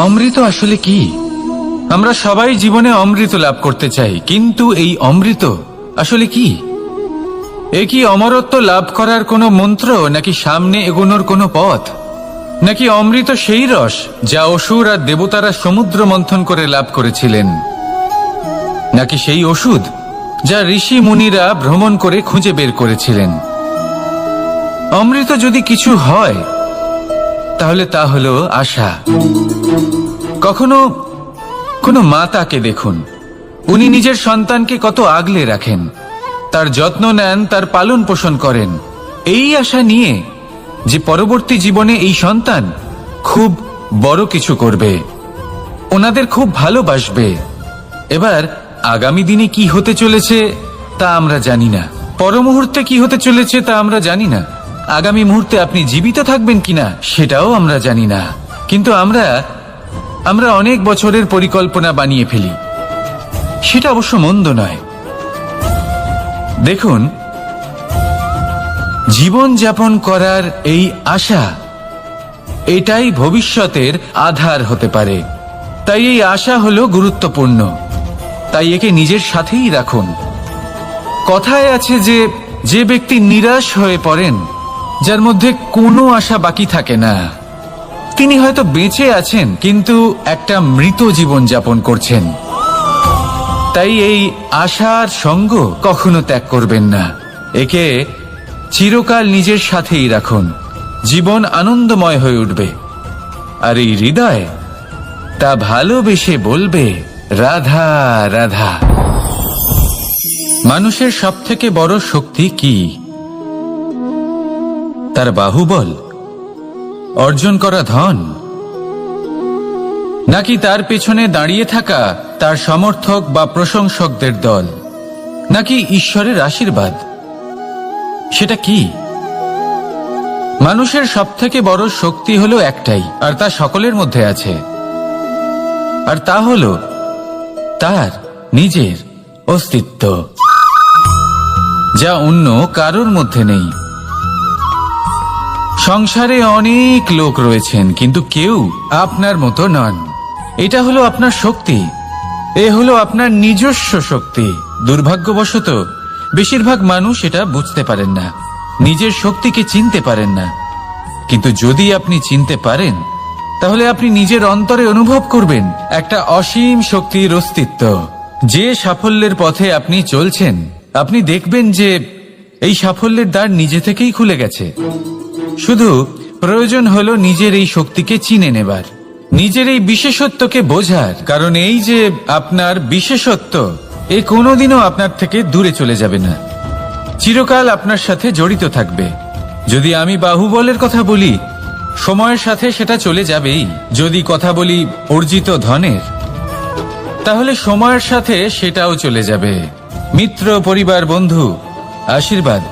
অমৃত আসলে কি? আমরা সবাই জীবনে অমৃত লাভ করতে চাই, কিন্তু এই অমৃত আসলে কি? এ কি অমরত্ব লাভ করার কোনো মন্ত্র, নাকি সামনে এগোনোর কোনো পথ, নাকি অমৃত সেই রস যা অসুর আর দেবতারা সমুদ্র মন্থন করে লাভ করেছিলেন, নাকি সেই ওষুধ যা ঋষি মুনিরা ভ্রমণ করে খুঁজে বের করেছিলেন? অমৃত যদি কিছু হয় তাহলে তা হলো আশা। কখনো কোনো মাতাকে দেখুন, উনি নিজের সন্তানকে কত আগলে রাখেন, তার যত্ন নেন, তার পালন পোষণ করেন, এই আশা নিয়ে যে পরবর্তী জীবনে এই সন্তান খুব বড় কিছু করবে, ওনাদের খুব ভালোবাসবে। এবার আগামী দিনে কি হতে চলেছে তা আমরা জানি না, পরমুহূর্তে কি হতে চলেছে তা আমরা জানি না, আগামী মুহূর্তে আপনি জীবিত থাকবেন কিনা সেটাও আমরা জানি না। কিন্তু আমরা অনেক বছরের পরিকল্পনা বানিয়ে ফেলি, সেটা অবশ্য মন্দ নয়। দেখুন, জীবন যাপন করার এই আশা, এটাই ভবিষ্যতের আধার হতে পারে। তাই এই আশা হলো গুরুত্বপূর্ণ, তাই একে নিজের সাথেই রাখুন। কথায় আছে যে ব্যক্তি নিরাশ হয়ে পড়েন, যার মধ্যে কোনো আশা বাকি থাকে না, তিনি হয়তো বেঁচে আছেন কিন্তু একটা মৃত জীবন যাপন করছেন। তাই এই আশার সঙ্গ কখনো ত্যাগ করবেন না, একে চিরকাল নিজের সাথেই রাখুন। জীবন আনন্দময় হয়ে উঠবে, আর এই হৃদয় তা ভালোবেসে বলবে রাধা রাধা। মানুষের সবথেকে বড় শক্তি কি? তার বাহুবল, অর্জন করা ধন, নাকি তার পেছনে দাঁড়িয়ে থাকা তার সমর্থক বা প্রশংসকদের দল, নাকি ঈশ্বরের আশীর্বাদ? সেটা কি? মানুষের সবথেকে বড় শক্তি হলো একটাই, আর তা সকলের মধ্যে আছে, আর তা হলো তার নিজের অস্তিত্ব, যা অন্য কারোর মধ্যে নেই। সংসারে অনেক লোক রয়েছেন, কিন্তু কেউ আপনার মতো নন। এটা হলো আপনার শক্তি, এ হলো আপনার নিজস্ব শক্তি। দুর্ভাগ্যবশত বেশিরভাগ মানুষ এটা বুঝতে পারেন না, নিজের শক্তিকে চিনতে পারেন না। কিন্তু যদি আপনি চিনতে পারেন, তাহলে আপনি নিজের অন্তরে অনুভব করবেন একটা অসীম শক্তির অস্তিত্ব। যে সাফল্যের পথে আপনি চলছেন, আপনি দেখবেন যে এই সাফল্যের দ্বার নিজে থেকেই খুলে গেছে। শুধু প্রয়োজন হলো নিজের এই শক্তিকে চিনে নেবার, নিজের এই বিশেষত্বকে বোঝার। কারণ এই যে আপনার বিশেষত্ব, এ কোনোদিনও আপনার থেকে দূরে চলে যাবে না, চিরকাল আপনার সাথে জড়িত থাকবে। যদি আমি বাহুবলের কথা বলি, সময়ের সাথে সেটা চলে যাবেই। যদি কথা বলি অর্জিত ধনের, তাহলে সময়ের সাথে সেটাও চলে যাবে। মিত্র, পরিবার, বন্ধু, আশীর্বাদ,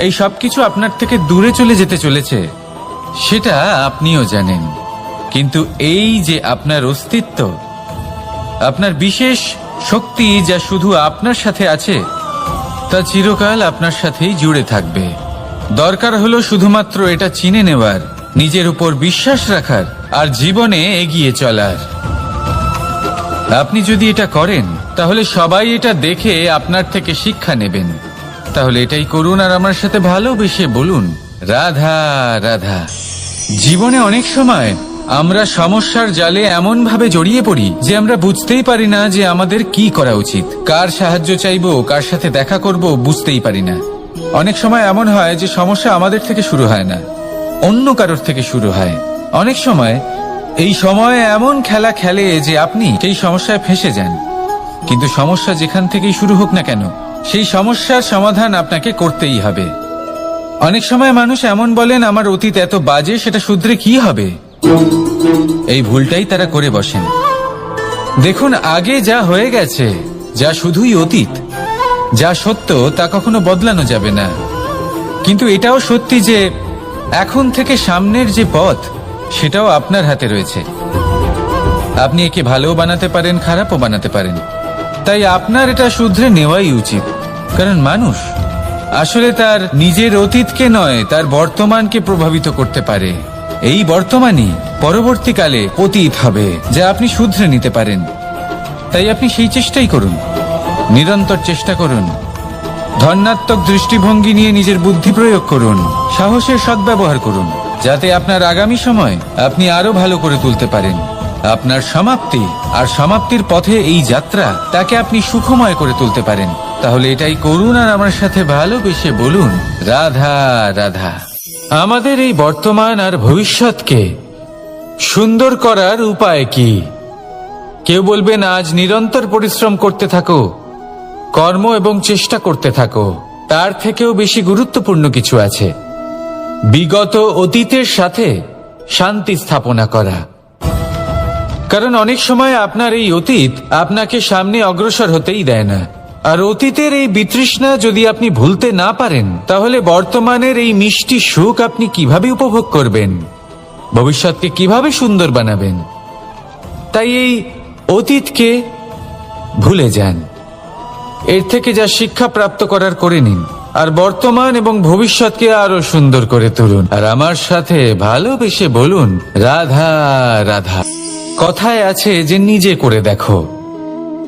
এই সবকিছু আপনার থেকে দূরে চলে যেতে চলেছে, সেটা আপনিও জানেন। কিন্তু এই যে আপনার অস্তিত্ব, আপনার বিশেষ শক্তি যা শুধু আপনার সাথে আছে, তা চিরকাল আপনার সাথেই জুড়ে থাকবে। দরকার হলো শুধুমাত্র এটা চিনে নেওয়ার, নিজের উপর বিশ্বাস রাখার, আর জীবনে এগিয়ে চলার। আপনি যদি এটা করেন, তাহলে সবাই এটা দেখে আপনার থেকে শিক্ষা নেবেন। তাহলে এটাই করুন, আর আমার সাথে ভালোবেসে বলুন রাধা রাধা। জীবনে অনেক সময় আমরা সমস্যার জালে এমন ভাবে জড়িয়ে পড়ি যে আমরা বুঝতেই পারি না যে আমাদের কি করা উচিত, কার সাহায্য চাইবো, কার সাথে দেখা করব, বুঝতেই পারি না। অনেক সময় এমন হয় যে সমস্যা আমাদের থেকে শুরু হয় না, অন্য কারোর থেকে শুরু হয়। অনেক সময় এই সময় এমন খেলা খেলে যে আপনি সেই সমস্যায় ফেঁসে যান। কিন্তু সমস্যা যেখান থেকেই শুরু হোক না কেন, সেই সমস্যার সমাধান আপনাকে করতেই হবে। অনেক সময় মানুষ এমন বলেন, আমার অতীত এত বাজে, সেটা শুধরে কি হবে? এই ভুলটাই তারা করে বসেন। দেখুন, আগে যা হয়ে গেছে, যা শুধুই অতীত, যা সত্য তা কখনো বদলানো যাবে না। কিন্তু এটাও সত্যি যে এখন থেকে সামনের যে পথ, সেটাও আপনার হাতে রয়েছে। আপনি একে ভালোও বানাতে পারেন, খারাপও বানাতে পারেন। তাই আপনার এটা শুধরে নেওয়াই উচিত। কারণ মানুষ আসলে তার নিজের অতীতকে নয়, তার বর্তমানকে প্রভাবিত করতে পারে। এই বর্তমানই পরবর্তীকালে অতীত হবে, যা আপনি শুধরে নিতে পারেন। তাই আপনি সেই চেষ্টাই করুন, নিরন্তর চেষ্টা করুন। ধনাত্মক দৃষ্টিভঙ্গি নিয়ে নিজের বুদ্ধি প্রয়োগ করুন, সাহসের সদ্ব্যবহার করুন, যাতে আপনার আগামী সময় আপনি আরো ভালো করে তুলতে পারেন। আপনার সমাপ্তি আর সমাপ্তির পথে এই যাত্রা, তাকে আপনি সুখময় করে তুলতে পারেন। তাহলে এটাই করুন আর আমার সাথে ভালোবেসে বলুন, রাধা রাধা। আমাদের এই বর্তমান আর ভবিষ্যৎকে সুন্দর করার উপায় কি? কেউ বলবেন আজ নিরন্তর পরিশ্রম করতে থাকো, কর্ম এবং চেষ্টা করতে থাকো। তার থেকেও বেশি গুরুত্বপূর্ণ কিছু আছে, বিগত অতীতের সাথে শান্তি স্থাপনা করা। কারণ অনেক সময় আপনার এই অতীত আপনাকে সামনে অগ্রসর হতেই দেয় না। আর অতীতের এই বিতৃষ্ণা যদি আপনি ভুলতে না পারেন, তাহলে বর্তমানের এই মিষ্টি সুখ আপনি কিভাবে উপভোগ করবেন, ভবিষ্যৎকে কিভাবে সুন্দর বানাবেন? তাই এই অতীতকে ভুলে যান, এর থেকে যা শিক্ষা প্রাপ্ত করার করে নিন, আর বর্তমান এবং ভবিষ্যৎকে আরো সুন্দর করে তুলুন। আর আমার সাথে ভালোবেসে বলুন, রাধা রাধা। কথায় আছে যে নিজে করে দেখো,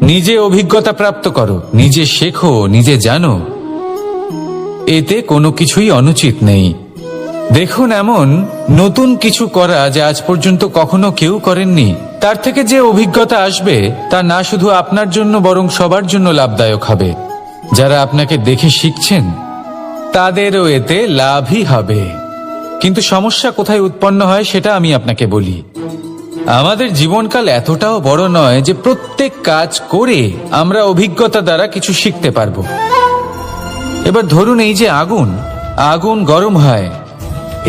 নিজে অভিজ্ঞতা প্রাপ্ত করো, নিজে শেখো, নিজে জানো। এতে কোনো কিছুই অনুচিত নেই। দেখুন, এমন নতুন কিছু করা যা আজ পর্যন্ত কখনো কেউ করেননি, তার থেকে যে অভিজ্ঞতা আসবে তা না শুধু আপনার জন্য বরং সবার জন্য লাভদায়ক হবে। যারা আপনাকে দেখে শিখছেন তাদেরও এতে লাভই হবে। কিন্তু সমস্যা কোথায় উৎপন্ন হয় সেটা আমি আপনাকে বলি। আমাদের জীবনকাল এতটাও বড় নয় যে প্রত্যেক কাজ করে আমরা অভিজ্ঞতা দ্বারা কিছু শিখতে পারবো। এবার ধরুন, এই যে আগুন গরম হয়,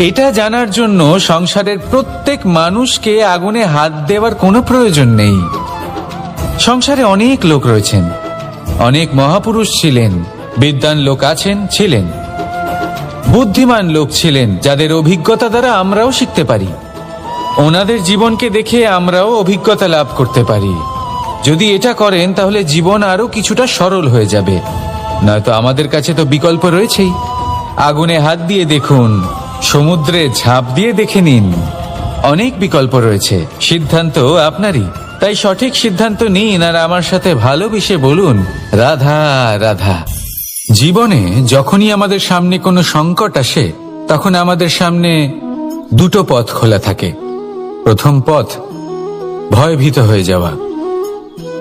এটা জানার জন্য সংসারের প্রত্যেক মানুষকে আগুনে হাত দেওয়ার কোনো প্রয়োজন নেই। সংসারে অনেক লোক রয়েছেন, অনেক মহাপুরুষ ছিলেন, বিদ্বান লোক ছিলেন, বুদ্ধিমান লোক ছিলেন, যাদের অভিজ্ঞতা দ্বারা আমরাও শিখতে পারি। ওনাদের জীবনকে দেখে আমরাও অভিজ্ঞতা লাভ করতে পারি। যদি এটা করেন তাহলে জীবন আরো কিছুটা সরল হয়ে যাবে। নয়তো আমাদের কাছে তো বিকল্প রয়েছেই। আগুনে হাত দিয়ে দেখুন, সমুদ্রে ঝাঁপ দিয়ে দেখে নিন, অনেক বিকল্প রয়েছে। সিদ্ধান্ত আপনারই। তাই সঠিক সিদ্ধান্ত নিন আর আমার সাথে ভালোবেসে বলুন, রাধা রাধা। জীবনে যখনই আমাদের সামনে কোনো সংকট আসে, তখন আমাদের সামনে দুটো পথ খোলা থাকে। প্রথম পথ ভয়ভীত হয়ে যাওয়া,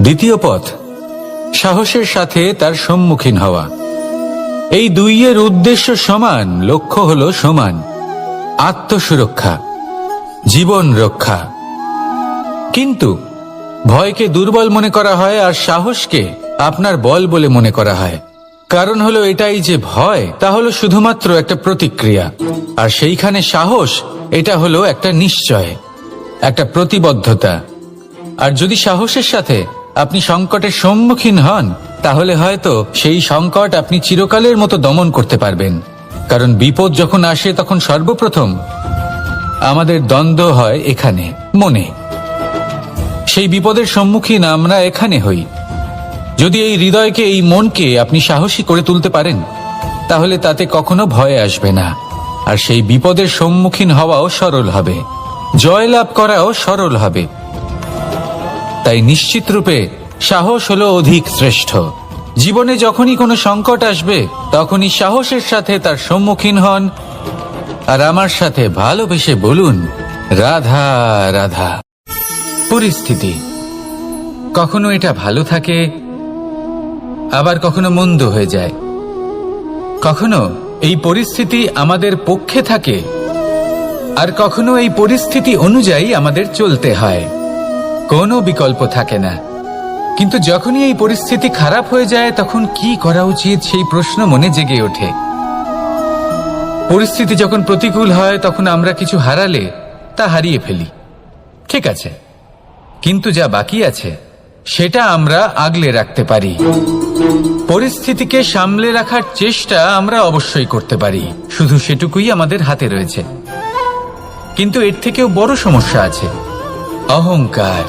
দ্বিতীয় পথ সাহসের সাথে তার সম্মুখীন হওয়া। এই দুইয়ের উদ্দেশ্য সমান, লক্ষ্য হলো সমান, আত্মসুরক্ষা, জীবন রক্ষা। কিন্তু ভয়কে দুর্বল মনে করা হয় আর সাহসকে আপনার বল বলে মনে করা হয়। কারণ হলো এটাই যে ভয়, তা হলো শুধুমাত্র একটা প্রতিক্রিয়া, আর সেইখানে সাহস, এটা হলো একটা নিশ্চয়, একটা প্রতিবদ্ধতা। আর যদি সাহসের সাথে আপনি সংকটের সম্মুখীন হন, তাহলে হয়তো সেই সংকট আপনি চিরকালের মতো দমন করতে পারবেন। কারণ বিপদ যখন আসে তখন সর্বপ্রথম আমাদের দ্বন্দ্ব হয় এখানে, মনে। সেই বিপদের সম্মুখীন আমরা এখানে হই। যদি এই হৃদয়কে, এই মনকে আপনি সাহসী করে তুলতে পারেন, তাহলে তাতে কখনো ভয় আসবে না। আর সেই বিপদের সম্মুখীন হওয়াও সরল হবে, জয়লাভ করাও সরল হবে। তাই নিশ্চিত রূপে সাহস হলো অধিক শ্রেষ্ঠ। জীবনে যখনই কোনো সংকট আসবে, তখনই সাহসের সাথে তার সম্মুখীন হন আর আমার সাথে ভালোবেসে বলুন, রাধা রাধা। পরিস্থিতি কখনো এটা ভালো থাকে, আবার কখনো মন্দ হয়ে যায়। কখনো এই পরিস্থিতি আমাদের পক্ষে থাকে, আর কখনো এই পরিস্থিতি অনুযায়ী আমাদের চলতে হয়। কোনো বিকল্প থাকে না। কিন্তু যখনই এই পরিস্থিতি খারাপ হয়ে যায়, তখন কি করা উচিত সেই প্রশ্ন মনে জেগে ওঠে। পরিস্থিতি যখন প্রতিকূল হয়, তখন আমরা কিছু হারালে তা হারিয়ে ফেলি, ঠিক আছে, কিন্তু যা বাকি আছে সেটা আমরা আগলে রাখতে পারি। পরিস্থিতিকে সামলে রাখার চেষ্টা আমরা অবশ্যই করতে পারি, শুধু সেটুকুই আমাদের হাতে রয়েছে। কিন্তু এর থেকেও বড় সমস্যা আছে, অহংকার।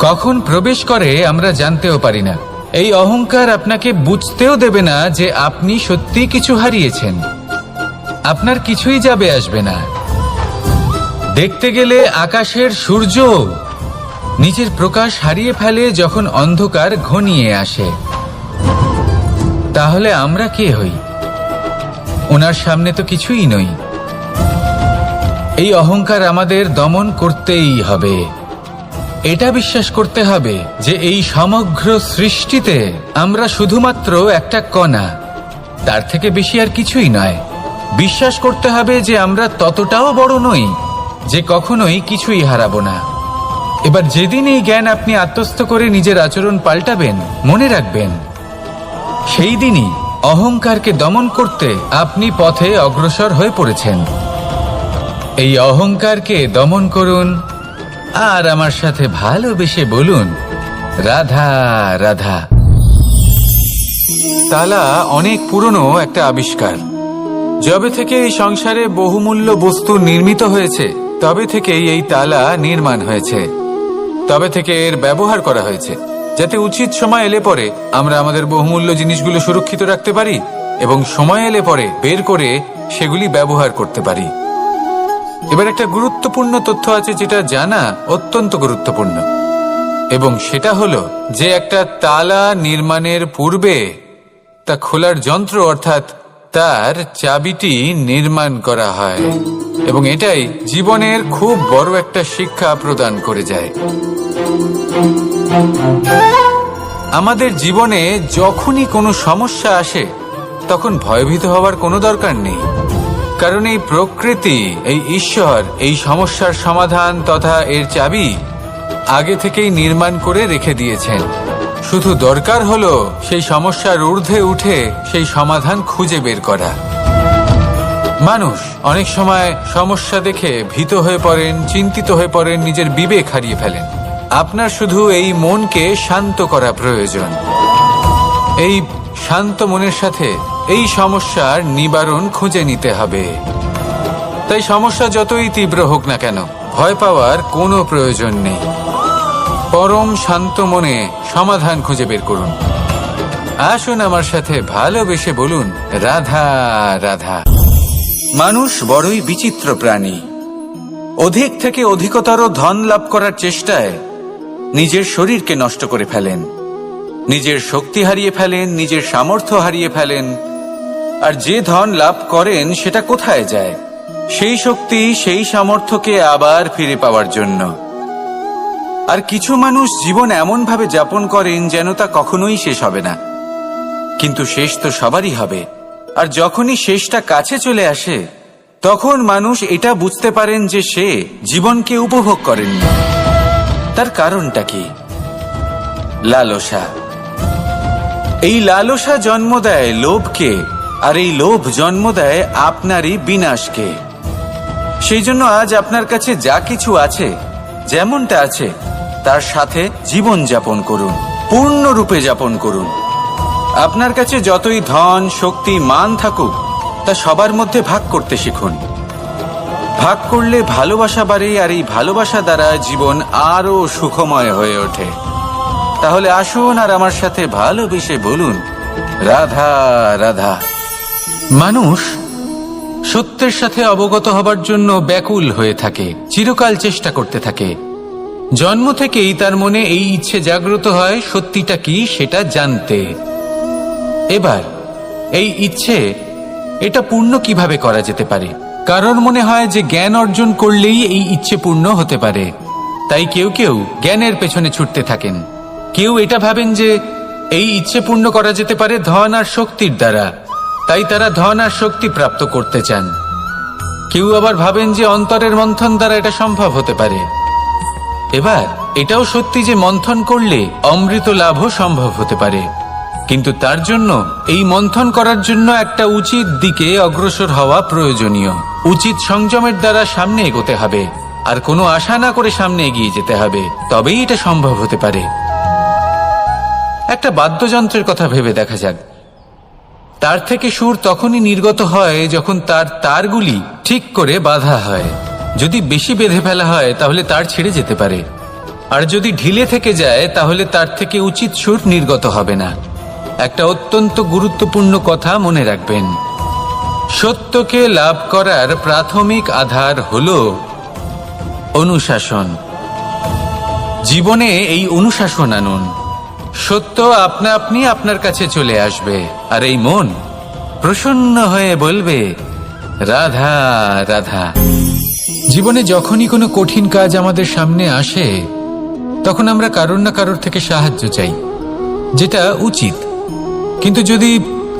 কখন প্রবেশ করে আমরা জানতেও পারি না। এই অহংকার আপনাকে বুঝতেও দেবে না যে আপনি সত্যি কিছু হারিয়েছেন। আপনার কিছুই যাবে আসবে না। দেখতে গেলে আকাশের সূর্য নিজের প্রকাশ হারিয়ে ফেলে যখন অন্ধকার ঘনিয়ে আসে। তাহলে আমরা কে হই? ওনার সামনে তো কিছুই নই। এই অহংকার আমাদের দমন করতেই হবে। এটা বিশ্বাস করতে হবে যে এই সমগ্র সৃষ্টিতে আমরা শুধুমাত্র একটা কণা, তার থেকে বেশি আর কিছুই নয়। বিশ্বাস করতে হবে যে আমরা ততটাও বড় নই যে কখনোই কিছুই হারাবো না। এবার যেদিন এই জ্ঞান আপনি আত্মস্থ করে নিজের আচরণ পাল্টাবেন, মনে রাখবেন সেই দিনই অহংকারকে দমন করতে আপনি পথে অগ্রসর হয়ে পড়েছেন। এই অহংকারকে দমন করুন আর আমার সাথে ভালোবেসে বলুন, রাধা রাধা। তালা অনেক পুরনো একটা আবিষ্কার। যবে থেকে এই সংসারে বহুমূল্য বস্তু নির্মিত হয়েছে, তবে থেকেই এই তালা নির্মাণ হয়েছে। তবে থেকে এর ব্যবহার করা হয়েছে, যাতে উচিত সময় এলে পরে আমরা আমাদের বহুমূল্য জিনিসগুলো সুরক্ষিত রাখতে পারি এবং সময় এলে পরে বের করে সেগুলি ব্যবহার করতে পারি। এবার একটা গুরুত্বপূর্ণ তথ্য আছে যেটা জানা অত্যন্ত গুরুত্বপূর্ণ, এবং সেটা হলো যে একটা তালা নির্মাণের পূর্বে তা খোলার যন্ত্র অর্থাৎ তার চাবিটি নির্মাণ করা হয়, এবং এটাই জীবনের খুব বড় একটা শিক্ষা প্রদান করে যায়। আমাদের জীবনে যখনই কোনো সমস্যা আসে তখন ভয়ভীত হওয়ার কোনো দরকার নেই, কারণ এই প্রকৃতি, এই ঈশ্বর এই সমস্যার সমাধান তথা এর চাবি আগে থেকেই নির্মাণ করে রেখে দিয়েছেন। শুধু দরকার হলো সেই সমস্যার ঊর্ধ্বে উঠে সেই সমাধান খুঁজে বের করা। মানুষ অনেক সময় সমস্যা দেখে ভীত হয়ে পড়েন, চিন্তিত হয়ে পড়েন, নিজের বিবেক হারিয়ে ফেলেন। আপনার শুধু এই মনকে শান্ত করা প্রয়োজন। এই শান্ত মনের সাথে এই সমস্যার নিবারণ খুঁজে নিতে হবে। তাই সমস্যা যতই তীব্র হোক না কেন, ভয় পাওয়ার কোনো প্রয়োজন নেই। পরম শান্ত মনে সমাধান খুঁজে বের করুন। আসুন আমার সাথে ভালোবেসে বলুন, রাধা রাধা। মানুষ বড়ই বিচিত্র প্রাণী। অধিক থেকে অধিকতর ধন লাভ করার চেষ্টায় নিজের শরীরকে নষ্ট করে ফেলেন, নিজের শক্তি হারিয়ে ফেলেন, নিজের সামর্থ্য হারিয়ে ফেলেন। আর যে ধন লাভ করেন সেটা কোথায় যায়? সেই শক্তি, সেই সামর্থ্যকে আবার ফিরে পাওয়ার জন্য। আর কিছু মানুষ জীবন এমন ভাবে যাপন করেন যেন তা কখনোই শেষ হবে না, কিন্তু শেষ তো সবারই হবে। আর যখনই শেষটা কাছে চলে আসে তখন মানুষ এটা বুঝতে পারেন যে সে জীবনকে উপভোগ করেননি। তার কারণটা কি? লালসা। এই লালসা জন্ম দেয় লোভকে, আর এই লোভ জন্ম দেয় আপনারই বিনাশকে। সেই জন্য আজ আপনার কাছে যা কিছু আছে, যেমনটা আছে তার সাথে জীবন যাপন করুন, পূর্ণরূপে যাপন করুন। আপনার কাছে যতই ধন, শক্তি, মান থাকুক, তা সবার মধ্যে ভাগ করতে শিখুন। ভাগ করলে ভালোবাসা বাড়ে, আর এই ভালোবাসা দ্বারা জীবন আরো সুখময় হয়ে ওঠে। তাহলে আসুন আর আমার সাথে ভালোবেসে বলুন, রাধা রাধা। মানুষ সত্যের সাথে অবগত হবার জন্য ব্যাকুল হয়ে থাকে, চিরকাল চেষ্টা করতে থাকে। জন্ম থেকেই তার মনে এই ইচ্ছে জাগ্রত হয় সত্যিটা কি সেটা জানতে। এবার এই ইচ্ছে, এটা পূর্ণ কিভাবে করা যেতে পারে? কারণ মনে হয় যে জ্ঞান অর্জন করলেই এই ইচ্ছে পূর্ণ হতে পারে। তাই কেউ কেউ জ্ঞানের পেছনে ছুটতে থাকেন। কেউ এটা ভাবেন যে এই ইচ্ছে পূর্ণ করা যেতে পারে ধন আর শক্তির দ্বারা, তাই তারা ধন আর শক্তি প্রাপ্ত করতে চান। কেউ আবার ভাবেন যে অন্তরের মন্থন দ্বারা এটা সম্ভব হতে পারে। এবার এটাও সত্যি যে মন্থন করলে অমৃত লাভও সম্ভব হতে পারে, কিন্তু তার জন্য এই মন্থন করার জন্য একটা উচিত দিকে অগ্রসর হওয়া প্রয়োজনীয়। উচিত সংযমের দ্বারা সামনে এগোতে হবে, আর কোনো আশা না করে সামনে এগিয়ে যেতে হবে, তবেই এটা সম্ভব হতে পারে। একটা বাদ্যযন্ত্রের কথা ভেবে দেখা যাক। তার থেকে সুর তখনই নির্গত হয় যখন তার তারগুলি ঠিক করে বাঁধা হয়। যদি বেশি বেঁধে ফেলা হয় তাহলে তার ছিঁড়ে যেতে পারে, আর যদি ঢিলে থেকে যায় তাহলে তার থেকে উচিত সুর নির্গত হবে না। একটা অত্যন্ত গুরুত্বপূর্ণ কথা মনে রাখবেন, সত্যকে লাভ করার প্রাথমিক আধার হলো অনুশাসন। জীবনে এই অনুশাসন আনুন, সত্য আপনা আপনি আপনার কাছে চলে আসবে, আর এই মন প্রসন্ন হয়ে বলবে রাধা রাধা। জীবনে যখনই কোনো কঠিন কাজ আমাদের সামনে আসে, তখন আমরা কারোর না কারোর থেকে সাহায্য চাই, যেটা উচিত। কিন্তু যদি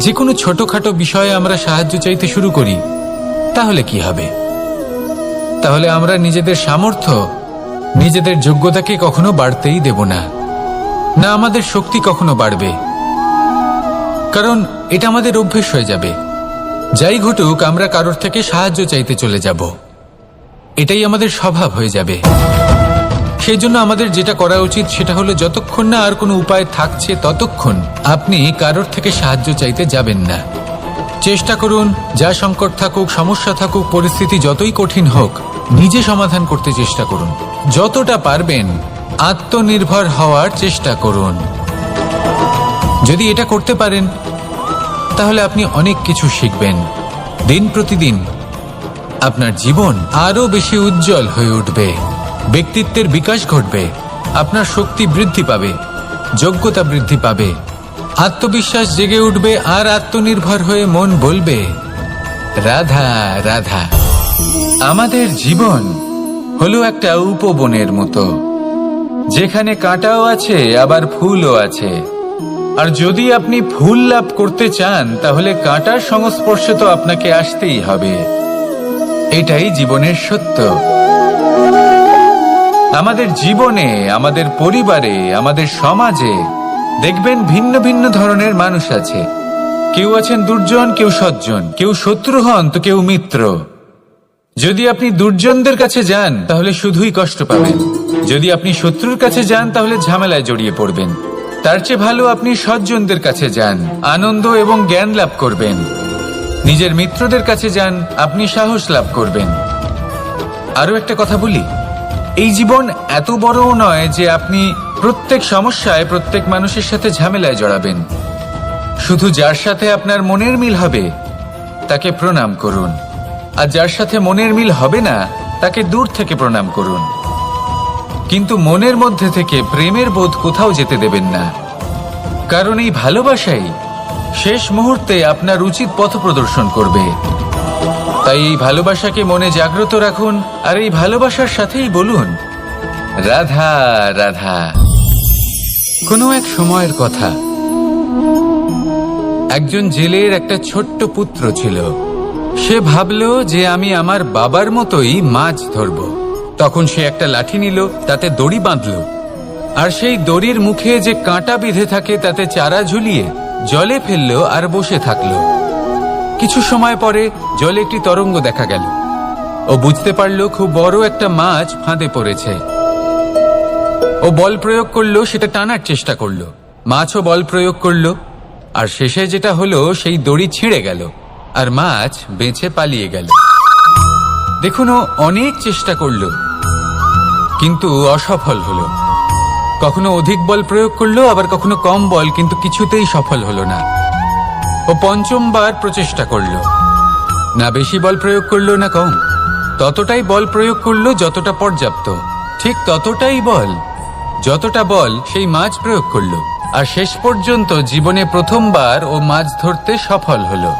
যে কোনো ছোটখাটো বিষয়ে আমরা সাহায্য চাইতে শুরু করি, তাহলে কি হবে? তাহলে আমরা নিজেদের সামর্থ্য, নিজেদের যোগ্যতাকে কখনো বাড়তেই দেব না, না আমাদের শক্তি কখনো বাড়বে। কারণ এটা আমাদের অভ্যেস হয়ে যাবে। যাই ঘটুক, আমরা কারোর থেকে সাহায্য চাইতে চলে যাব, এটাই আমাদের স্বভাব হয়ে যাবে। সেই জন্য আমাদের যেটা করা উচিত সেটা হলো, যতক্ষণ না আর কোনো উপায় থাকছে ততক্ষণ আপনি কারোর থেকে সাহায্য চাইতে যাবেন না। চেষ্টা করুন, যা সংকট থাকুক, সমস্যা থাকুক, পরিস্থিতি যতই কঠিন হোক, নিজে সমাধান করতে চেষ্টা করুন। যতটা পারবেন আত্মনির্ভর হওয়ার চেষ্টা করুন। যদি এটা করতে পারেন, তাহলে আপনি অনেক কিছু শিখবেন। দিন প্রতিদিন আপনার জীবন আরো বেশি উজ্জ্বল হয়ে উঠবে, ব্যক্তিত্বের বিকাশ ঘটবে, আপনার শক্তি বৃদ্ধি পাবে, যোগ্যতা বৃদ্ধি পাবে, আত্মবিশ্বাস জেগে উঠবে, আর আত্মনির্ভর হয়ে মন বলবে রাধা রাধা। আমাদের জীবন হলো একটা উপবনের মতো, যেখানে কাঁটাও আছে আবার ফুলও আছে। আর যদি আপনি ফুল লাভ করতে চান, তাহলে কাঁটার সংস্পর্শে তো আপনাকে আসতেই হবে। এটাই জীবনের সত্য। আমাদের জীবনে, আমাদের পরিবারে, আমাদের সমাজে দেখবেন ভিন্ন ভিন্ন ধরনের মানুষ আছে। কেউ আছেন দুর্জন, কেউ সজ্জন, কেউ শত্রু হন তো কেউ মিত্র। যদি আপনি দুর্জনদের কাছে যান, তাহলে শুধুই কষ্ট পাবেন। যদি আপনি শত্রুর কাছে যান, তাহলে ঝামেলায় জড়িয়ে পড়বেন। তার চেয়ে ভালো আপনি সজ্জনদের কাছে যান, আনন্দ এবং জ্ঞান লাভ করবেন। নিজের মিত্রদের কাছে যান, আপনি সাহস লাভ করবেন। আরো একটা কথা বলি, এই জীবন এত বড়ও নয় যে আপনি প্রত্যেক সমস্যায় প্রত্যেক মানুষের সাথে ঝামেলায় জড়াবেন। শুধু যার সাথে আপনার মনের মিল হবে তাকে প্রণাম করুন, আর যার সাথে মনের মিল হবে না তাকে দূর থেকে প্রণাম করুন। কিন্তু মনের মধ্যে থেকে প্রেমের বোধ কোথাও যেতে দেবেন না, কারণ এই ভালোবাসাই শেষ মুহূর্তে আপনার উচিত পথ প্রদর্শন করবে। তাই এই ভালোবাসাকে মনে জাগ্রত রাখুন, আর এই ভালোবাসার সাথেই বলুন রাধা রাধা। কোনো এক সময়ের কথা, একজন জেলের একটা ছোট্ট পুত্র ছিল। সে ভাবল যে আমি আমার বাবার মতোই মাছ ধরব। তখন সে একটা লাঠি নিল, তাতে দড়ি বাঁধল, আর সেই দড়ির মুখে যে কাঁটা বিঁধে থাকে তাতে চারা ঝুলিয়ে জলে ফেললো আর বসে থাকলো। কিছু সময় পরে জলে একটি তরঙ্গ দেখা গেল। ও বুঝতে পারল খুব বড় একটা মাছ ফাঁদে পড়েছে। ও বল প্রয়োগ করলো, সেটা টানার চেষ্টা করলো। মাছও বল প্রয়োগ করলো, আর শেষে যেটা হলো, সেই দড়ি ছিঁড়ে গেল আর মাছ বেঁচে পালিয়ে গেল। দেখুন, ও অনেক চেষ্টা করলো, কিন্তু অসফল হলো। কখনো অধিক বল প্রয়োগ করলো, আবার কখনো কম বল, কিন্তু কিছুতেই সফল হলো না। ও পঞ্চমবার প্রচেষ্টা করলো, না বেশি বল প্রয়োগ করলো না কম, ততটাই বল প্রয়োগ করলো যতটা পর্যাপ্ত, ঠিক ততটাই বল, যতটা বল সেই মাছ প্রয়োগ করলো। আর শেষ পর্যন্ত জীবনে প্রথমবার ও মাছ ধরতে সফল হলো।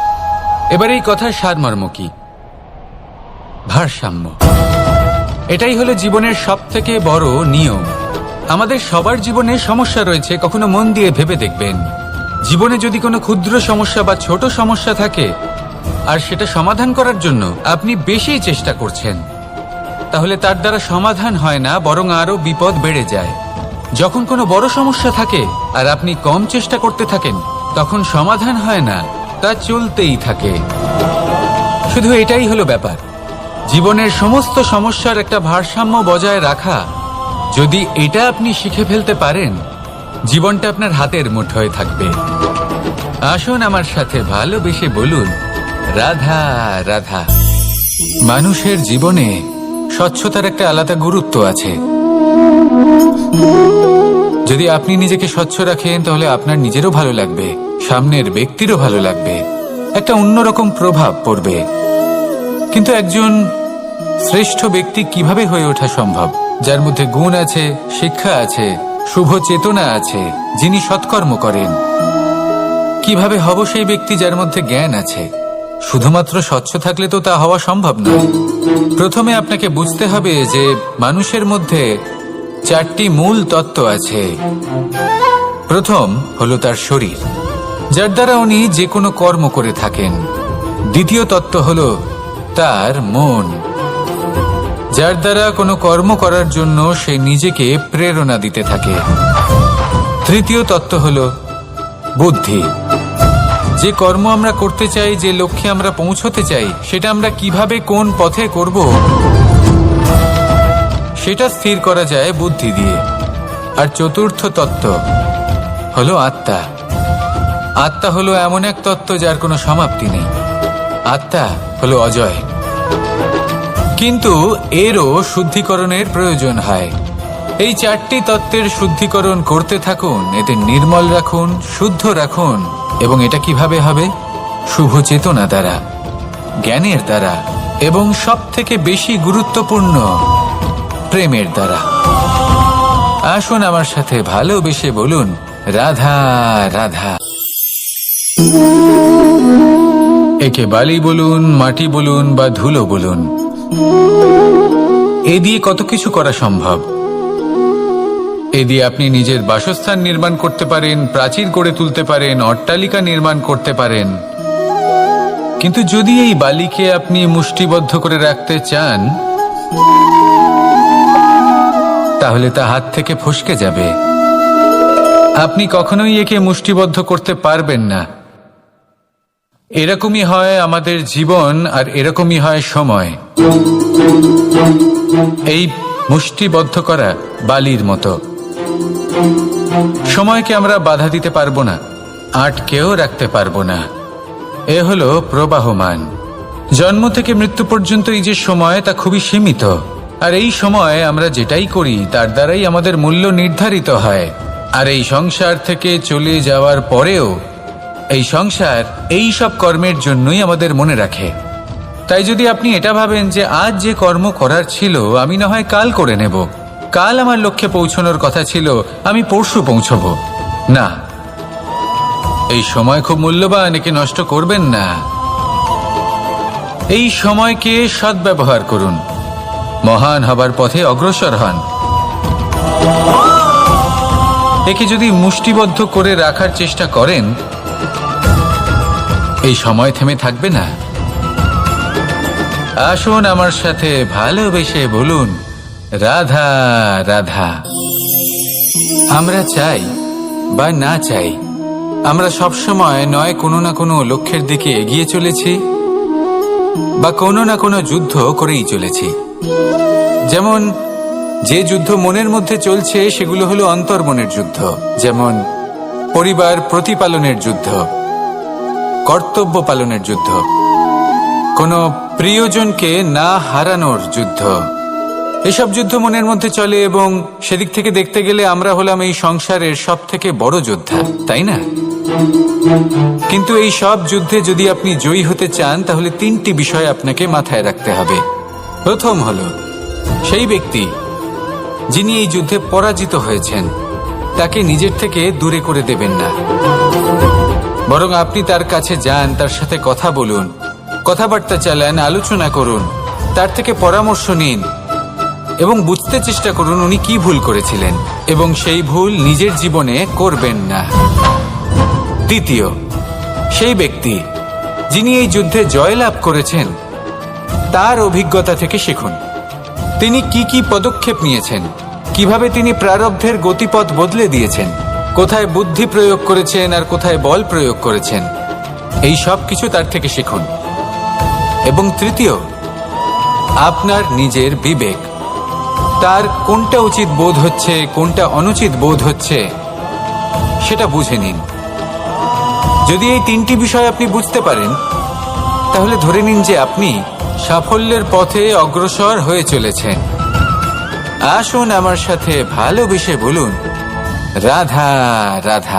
এবার এই কথার সারমর্ম কি? ভারসাম্য। এটাই হলো জীবনের সবথেকে বড় নিয়ম। আমাদের সবার জীবনে সমস্যা রয়েছে, কখনো মন দিয়ে ভেবে দেখবেন। জীবনে যদি কোনো ক্ষুদ্র সমস্যা বা ছোট সমস্যা থাকে, আর সেটা সমাধান করার জন্য আপনি বেশি চেষ্টা করছেন, তাহলে তার দ্বারা সমাধান হয় না, বরং আরো বিপদ বেড়ে যায়। যখন কোনো বড় সমস্যা থাকে আর আপনি কম চেষ্টা করতে থাকেন, তখন সমাধান হয় না, তা চলতেই থাকে। শুধু এটাই হলো ব্যাপার। জীবনের সমস্ত সমস্যার একটা ভারসাম্য বজায় রাখা, যদি এটা আপনি শিখে ফেলতে পারেন, জীবনটা আপনার হাতের মুঠোয় থাকবে। আসুন আমার সাথে ভালোবেসে বলুন রাধা রাধা। মানুষের জীবনে স্বচ্ছতার একটা আলাদা গুরুত্ব আছে। যদি আপনি নিজেকে স্বচ্ছ রাখেন, তাহলে আপনার নিজেরও ভালো লাগবে, সামনের ব্যক্তিরও ভালো লাগবে, একটা অন্যরকম প্রভাব পড়বে। কিন্তু একজন শ্রেষ্ঠ ব্যক্তি কিভাবে হয়ে ওঠা সম্ভব? যার মধ্যে গুণ আছে, শিক্ষা আছে, শুভ চেতনা আছে, যিনি সৎকর্ম করেন। কিভাবে হব সেই ব্যক্তি যার মধ্যে জ্ঞান আছে? শুধুমাত্র স্বচ্ছ থাকলে তো তা হওয়া সম্ভব নয়। প্রথমে আপনাকে বুঝতে হবে যে মানুষের মধ্যে 4টি মূল তত্ত্ব আছে। প্রথম হলো তার শরীর, যার দ্বারা উনি যে কোনো কর্ম করে থাকেন। দ্বিতীয় তত্ত্ব হলো তার মন, যার দ্বারা কোনো কর্ম করার জন্য সে নিজেকে প্রেরণা দিতে থাকে। তৃতীয় তত্ত্ব হলো বুদ্ধি, যে কর্ম আমরা করতে চাই, যে লক্ষ্যে আমরা পৌঁছতে চাই, সেটা আমরা কিভাবে কোন পথে করব সেটা স্থির করা যায় বুদ্ধি দিয়ে। আর চতুর্থ তত্ত্ব হলো আত্মা। আত্মা হলো এমন এক তত্ত্ব যার কোনো সমাপ্তি নেই। আত্মা হলো অজয়। কিন্তু এরও শুদ্ধিকরণের প্রয়োজন হয়। এই 4টি তত্ত্বের শুদ্ধিকরণ করতে থাকুন, এতে নির্মল রাখুন, শুদ্ধ রাখুন। এবং এটা কিভাবে হবে? শুভ চেতনা দ্বারা, জ্ঞানের দ্বারা, এবং সবথেকে বেশি গুরুত্বপূর্ণ প্রেমের দ্বারা। আসুন আমার সাথে ভালোবেসে বলুন, রাধা রাধা। একে বালি বলুন, মাটি বলুন বা ধুলো বলুন, এ দিয়ে কত কিছু করা সম্ভব। এ দিয়ে আপনি নিজের বাসস্থান নির্মাণ করতে পারেন, প্রাচীর গড়ে তুলতে পারেন, অট্টালিকা নির্মাণ করতে পারেন। কিন্তু যদি এই বালিকে আপনি মুষ্টিবদ্ধ করে রাখতে চান, তাহলে তা হাত থেকে ফসকে যাবে। আপনি কখনোই একে মুষ্টিবদ্ধ করতে পারবেন না। এরকমই হয় আমাদের জীবন, আর এরকমই হয় সময়। এই মুষ্টিবদ্ধ করা বালির মতো। সময়কে আমরা বাধা দিতে পারবো না, আটকেও রাখতে পারবো না। এ হলো প্রবাহমান। জন্ম থেকে মৃত্যু পর্যন্ত এই যে সময়, তা খুবই সীমিত। আর এই সময় আমরা যেটাই করি তার দ্বারাই আমাদের মূল্য নির্ধারিত হয়। আর এই সংসার থেকে চলে যাওয়ার পরেও এই সংসার এই সব কর্মের জন্যই আমাদের মনে রাখে। তাই যদি আপনি এটা ভাবেন যে আজ যে কর্ম করার ছিল আমি না হয় কাল করে নেব, কাল আমার লক্ষ্যে পৌঁছানোর কথা ছিল আমি পরশু পৌঁছবো, না, এই সময় খুব মূল্যবান, একে নষ্ট করবেন না। এই সময়কে সদ্ব্যবহার করুন, মহান হবার পথে অগ্রসর হন। একে যদি মুষ্টিবদ্ধ করে রাখার চেষ্টা করেন, এই সময় থেমে থাকবে না। আসুন আমার সাথে ভালোবেসে বলুন, রাধা রাধা। আমরা চাই বা না চাই, আমরা সবসময় নয় কোনো না কোনো লক্ষ্যের দিকে এগিয়ে চলেছি বা কোনো না কোনো যুদ্ধ করেই চলেছি। যেমন যে যুদ্ধ মনের মধ্যে চলছে সেগুলো হলো অন্তর্মনের যুদ্ধ, যেমন পরিবার প্রতিপালনের যুদ্ধ, কর্তব্য পালনের যুদ্ধ, কোনো প্রিয়জনকে না হারানোর যুদ্ধ। এসব যুদ্ধ মনের মধ্যে চলে এবং সেদিক থেকে দেখতে গেলে আমরা হলাম এই সংসারের সব থেকে বড় যোদ্ধা, তাই না? কিন্তু এই সব যুদ্ধে যদি আপনি জয়ী হতে চান তাহলে 3টি বিষয় আপনাকে মাথায় রাখতে হবে। প্রথম হলো সেই ব্যক্তি যিনি এই যুদ্ধে পরাজিত হয়েছেন তাকে নিজের থেকে দূরে করে দেবেন না, বরং আপনি তার কাছে যান, তার সাথে কথা বলুন, কথাবার্তা চালান, আলোচনা করুন, তার থেকে পরামর্শ নিন এবং বুঝতে চেষ্টা করুন উনি কি ভুল করেছিলেন এবং সেই ভুল নিজের জীবনে করবেন না। দ্বিতীয়, সেই ব্যক্তি যিনি এই যুদ্ধে জয়লাভ করেছেন তার অভিজ্ঞতা থেকে শিখুন। তিনি কি কি পদক্ষেপ নিয়েছেন, কিভাবে তিনি প্রারব্ধের গতিপথ বদলে দিয়েছেন, কোথায় বুদ্ধি প্রয়োগ করেছেন আর কোথায় বল প্রয়োগ করেছেন, এই সব কিছু তার থেকে শিখুন। এবং তৃতীয়, আপনার নিজের বিবেক, তার কোনটা উচিত বোধ হচ্ছে কোনটা অনুচিত বোধ হচ্ছে সেটা বুঝে নিন। যদি এই 3টি বিষয় আপনি বুঝতে পারেন তাহলে ধরে নিন যে আপনি সাফল্যের পথে অগ্রসর হয়ে চলেছেন। আসুন আমার সাথে ভালোবেসে বলুন, রাধা রাধা।